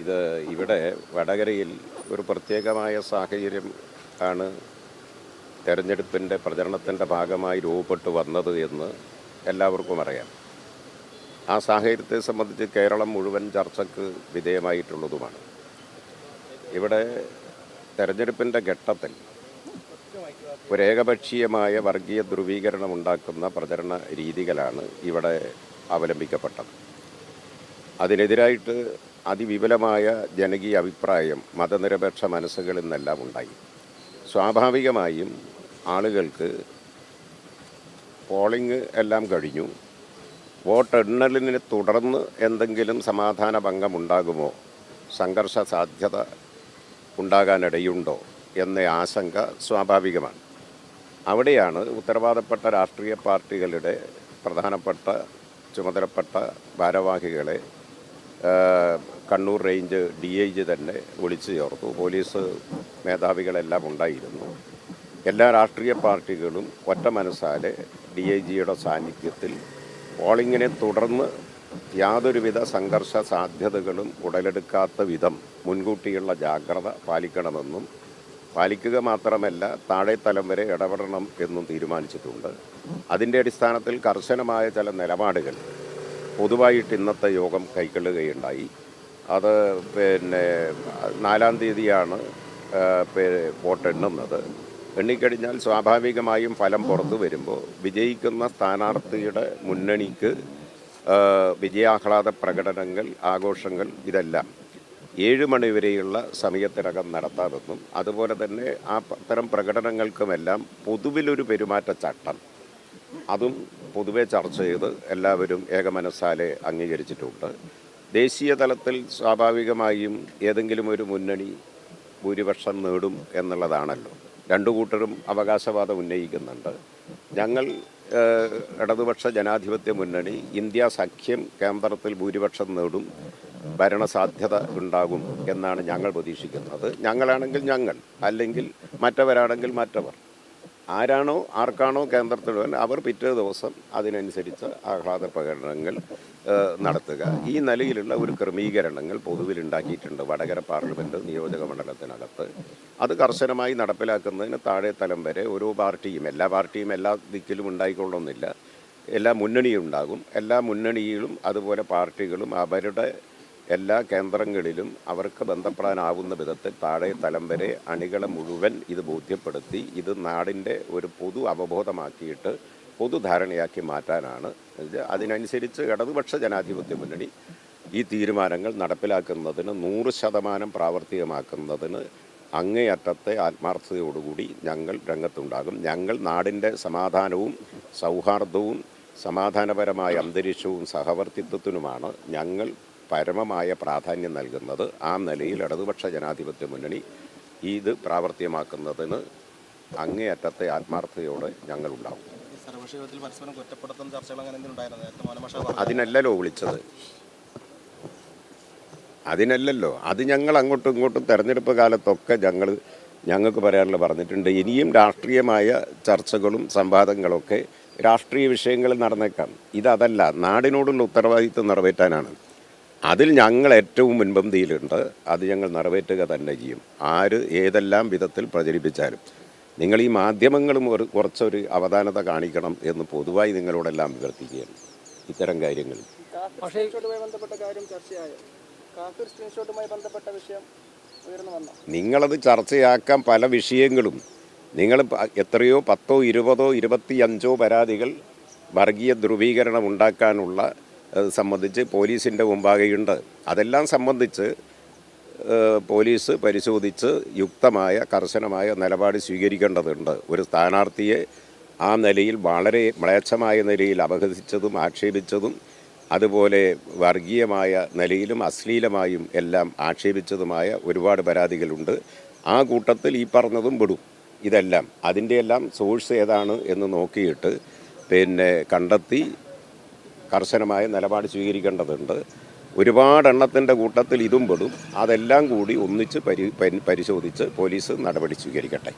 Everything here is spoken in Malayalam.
ഇത് ഇവിടെ വടകരയിൽ ഒരു പ്രത്യേകമായ സാഹചര്യം ആണ് തെരഞ്ഞെടുപ്പിൻ്റെ പ്രചരണത്തിൻ്റെ ഭാഗമായി രൂപപ്പെട്ടു വന്നത് എന്ന് എല്ലാവർക്കും അറിയാം. ആ സാഹചര്യത്തെ സംബന്ധിച്ച് കേരളം മുഴുവൻ ചർച്ചയ്ക്ക് വിധേയമായിട്ടുള്ളതുമാണ്. ഇവിടെ തെരഞ്ഞെടുപ്പിൻ്റെ ഘട്ടത്തിൽ ഒരു ഏകപക്ഷീയമായ വർഗീയ ധ്രുവീകരണം ഉണ്ടാക്കുന്ന പ്രചരണ രീതികളാണ് ഇവിടെ അവലംബിക്കപ്പെട്ടത്. അതിനെതിരായിട്ട് അതിവിപുലമായ ജനകീയ അഭിപ്രായം മതനിരപേക്ഷ മനസ്സുകളിൽ നിന്നെല്ലാം ഉണ്ടായി. സ്വാഭാവികമായും ആളുകൾക്ക് പോളിംഗ് എല്ലാം കഴിഞ്ഞു. വോട്ടെണ്ണലിനെ തുടർന്ന് എന്തെങ്കിലും സമാധാന ഭംഗമുണ്ടാകുമോ, സംഘർഷ സാധ്യത ഉണ്ടാകാനിടയുണ്ടോ എന്ന ആശങ്ക സ്വാഭാവികമാണ്. അവിടെയാണ് ഉത്തരവാദപ്പെട്ട രാഷ്ട്രീയ പാർട്ടികളുടെ പ്രധാനപ്പെട്ട ചുമതലപ്പെട്ട ഭാരവാഹികളെ കണ്ണൂർ റേഞ്ച് DIG തന്നെ വിളിച്ചു ചേർത്തു. പോലീസ് മേധാവികളെല്ലാം ഉണ്ടായിരുന്നു. എല്ലാ രാഷ്ട്രീയ പാർട്ടികളും ഒറ്റ മനസ്സാലെ DIGയുടെ സാന്നിധ്യത്തിൽ പോളിങ്ങിനെ തുടർന്ന് യാതൊരുവിധ സംഘർഷ സാധ്യതകളും ഉടലെടുക്കാത്ത വിധം മുൻകൂട്ടിയുള്ള ജാഗ്രത പാലിക്കണമെന്നും പാലിക്കുക മാത്രമല്ല താഴെ തലം വരെ ഇടപെടണം എന്നും തീരുമാനിച്ചിട്ടുണ്ട്. അതിൻ്റെ അടിസ്ഥാനത്തിൽ കർശനമായ ചില നിലപാടുകൾ പൊതുവായിട്ട് ഇന്നത്തെ യോഗം കൈക്കൊള്ളുകയുണ്ടായി. അത് 4-ാം തീയതിയാണ് വോട്ടെണ്ണുന്നത്. എണ്ണിക്കഴിഞ്ഞാൽ സ്വാഭാവികമായും ഫലം പുറത്തു വരുമ്പോൾ വിജയിക്കുന്ന സ്ഥാനാർത്ഥിയുടെ മുന്നണിക്ക് വിജയാഹ്ലാദ പ്രകടനങ്ങൾ, ആഘോഷങ്ങൾ ഇതെല്ലാം 7 മണി വരെയുള്ള സമയത്തിനകം നടത്താമെന്നും അതുപോലെ തന്നെ അത്തരം പ്രകടനങ്ങൾക്കുമെല്ലാം പൊതുവിലൊരു പെരുമാറ്റച്ചട്ടം അതും പൊതുവെ ചർച്ച ചെയ്ത് എല്ലാവരും ഏകമനസ്സാലെ അംഗീകരിച്ചിട്ടുണ്ട്. ദേശീയ തലത്തിൽ സ്വാഭാവികമായും ഏതെങ്കിലും ഒരു മുന്നണി ഭൂരിപക്ഷം നേടും എന്നുള്ളതാണല്ലോ. രണ്ടു കൂട്ടരും അവകാശവാദം ഉന്നയിക്കുന്നുണ്ട്. ഞങ്ങൾ ഇടതുപക്ഷ ജനാധിപത്യ മുന്നണി ഇന്ത്യ സഖ്യം കേന്ദ്രത്തിൽ ഭൂരിപക്ഷം നേടും, ഭരണസാധ്യത ഉണ്ടാകും എന്നാണ് ഞങ്ങൾ പ്രതീക്ഷിക്കുന്നത്. ഞങ്ങളാണെങ്കിൽ ഞങ്ങൾ, അല്ലെങ്കിൽ മറ്റവരാണെങ്കിൽ മറ്റവർ. ആർക്കാണോ കേന്ദ്രത്തിൽ അവർ പിറ്റേ ദിവസം അതിനനുസരിച്ച് ആഹ്ലാദ പ്രകടനങ്ങൾ നടത്തുക. ഈ നിലയിലുള്ള ഒരു ക്രമീകരണങ്ങൾ പൊതുവിലുണ്ടാക്കിയിട്ടുണ്ട് വടകര പാർലമെൻറ്റ് നിയോജക മണ്ഡലത്തിനകത്ത്. അത് കർശനമായി നടപ്പിലാക്കുന്നതിന് താഴെ തലം വരെ ഓരോ പാർട്ടിയും, എല്ലാ പാർട്ടിയും എല്ലാ ദിക്കിലും ഉണ്ടായിക്കൊള്ളുന്നില്ല, എല്ലാ മുന്നണിയും ഉണ്ടാകും. എല്ലാ മുന്നണിയിലും അതുപോലെ പാർട്ടികളും അവരുടെ എല്ലാ കേന്ദ്രങ്ങളിലും അവർക്ക് ബന്ധപ്പെടാനാവുന്ന വിധത്തിൽ താഴെ തലം വരെ അണികളെ മുഴുവൻ ഇത് ബോധ്യപ്പെടുത്തി ഇത് നാടിൻ്റെ ഒരു പൊതു അവബോധമാക്കിയിട്ട് പൊതുധാരണയാക്കി മാറ്റാനാണ്. അതിനനുസരിച്ച് ഇടതുപക്ഷ ജനാധിപത്യ മുന്നണി ഈ തീരുമാനങ്ങൾ നടപ്പിലാക്കുന്നതിന് 100% പ്രാവർത്തികമാക്കുന്നതിന് അങ്ങേയറ്റത്തെ ആത്മാർത്ഥതയോടുകൂടി ഞങ്ങൾ രംഗത്തുണ്ടാകും. ഞങ്ങൾ നാടിൻ്റെ സമാധാനവും സൗഹാർദ്ദവും സമാധാനപരമായ അന്തരീക്ഷവും സഹവർത്തിത്വത്തിനുമാണ് ഞങ്ങൾ പരമമായ പ്രാധാന്യം നൽകുന്നത്. ആ നിലയിൽ ഇടതുപക്ഷ ജനാധിപത്യ മുന്നണി ഇത് പ്രാവർത്തികമാക്കുന്നതിന് അങ്ങേയറ്റത്തെ ആത്മാർത്ഥതയോടെ ഞങ്ങളുണ്ടാവും. അതിനല്ലല്ലോ വിളിച്ചത്, അതിനല്ലല്ലോ. അത് ഞങ്ങൾ അങ്ങോട്ടും ഇങ്ങോട്ടും തെരഞ്ഞെടുപ്പ് കാലത്തൊക്കെ ഞങ്ങൾക്ക് പറയാനുള്ള പറഞ്ഞിട്ടുണ്ട്. ഇനിയും രാഷ്ട്രീയമായ ചർച്ചകളും സംവാദങ്ങളൊക്കെ രാഷ്ട്രീയ വിഷയങ്ങളിൽ നടന്നേക്കാം. ഇതല്ല, നാടിനോടുള്ള ഉത്തരവാദിത്വം നിറവേറ്റാനാണ്. അതിൽ ഞങ്ങൾ ഏറ്റവും മുൻപന്തിയിലുണ്ട്. അത് ഞങ്ങൾ നിറവേറ്റുക തന്നെ ചെയ്യും. ഏതെല്ലാം വിധത്തിൽ പ്രചരിപ്പിച്ചാലും. നിങ്ങൾ ഈ മാധ്യമങ്ങളും കുറച്ചൊരു അവധാനത കാണിക്കണം എന്ന് പൊതുവായി നിങ്ങളോടെല്ലാം അഭ്യർത്ഥിക്കുകയാണ് ഇത്തരം കാര്യങ്ങളിൽ. നിങ്ങളത് ചർച്ചയാക്കാൻ പല വിഷയങ്ങളും നിങ്ങൾ എത്രയോ 10, 20, 25 പരാതികൾ വർഗീയ ധ്രുവീകരണം ഉണ്ടാക്കാനുള്ള സംബന്ധിച്ച് പോലീസിൻ്റെ മുമ്പാകെയുണ്ട്. അതെല്ലാം സംബന്ധിച്ച് പോലീസ് പരിശോധിച്ച് യുക്തമായ കർശനമായ നിലപാട് സ്വീകരിക്കേണ്ടതുണ്ട്. ഒരു സ്ഥാനാർത്ഥിയെ ആ നിലയിൽ വളരെ മ്ലേച്ഛമായ നിലയിൽ അപഹസിച്ചതും ആക്ഷേപിച്ചതും അതുപോലെ വർഗീയമായ നിലയിലും അശ്ലീലമായും എല്ലാം ആക്ഷേപിച്ചതുമായ ഒരുപാട് പരാതികളുണ്ട്. ആ കൂട്ടത്തിൽ ഈ പറഞ്ഞതും പെടും. ഇതെല്ലാം അതിൻ്റെയെല്ലാം സോഴ്സ് ഏതാണ് എന്ന് നോക്കിയിട്ട് കണ്ടെത്തി കർശനമായ നിലപാട് സ്വീകരിക്കേണ്ടതുണ്ട്. ഒരുപാട് എണ്ണത്തിൻ്റെ കൂട്ടത്തിൽ ഇതും പെടും. അതെല്ലാം കൂടി ഒന്നിച്ച് പരിശോധിച്ച് പോലീസ് നടപടി സ്വീകരിക്കട്ടെ.